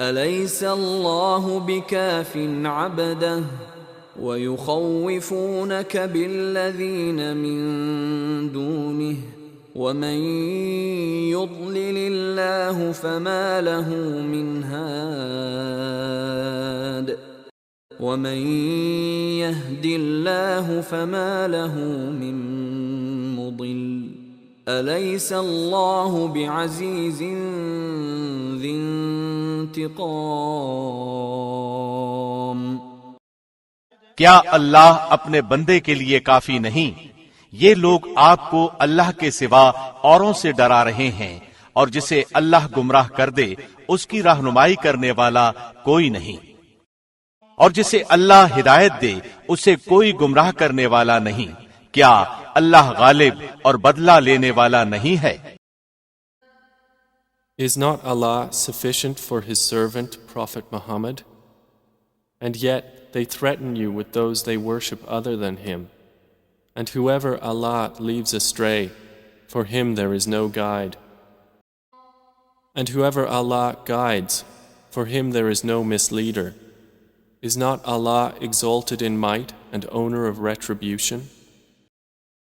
أليس الله بكاف عبده ويخوفونك بالذين من دونه ومن يضلل الله فما له من هاد ومن يهد الله فما له من مضل أليس الله بعزيز ذي انتقام۔ کیا اللہ اپنے بندے کے لیے کافی نہیں؟ یہ لوگ آپ کو اللہ کے سوا اوروں سے ڈرا رہے ہیں، اور جسے اللہ گمراہ کر دے اس کی رہنمائی کرنے والا کوئی نہیں، اور جسے اللہ ہدایت دے اسے کوئی گمراہ کرنے والا نہیں۔ کیا اللہ غالب اور بدلہ لینے والا نہیں ہے؟ Is not Allah sufficient for His servant Prophet Muhammad? And yet they threaten you with those they worship other than Him. And whoever Allah leaves astray, for him there is no guide. And whoever Allah guides, for him there is no misleader. Is not Allah exalted in might and owner of retribution?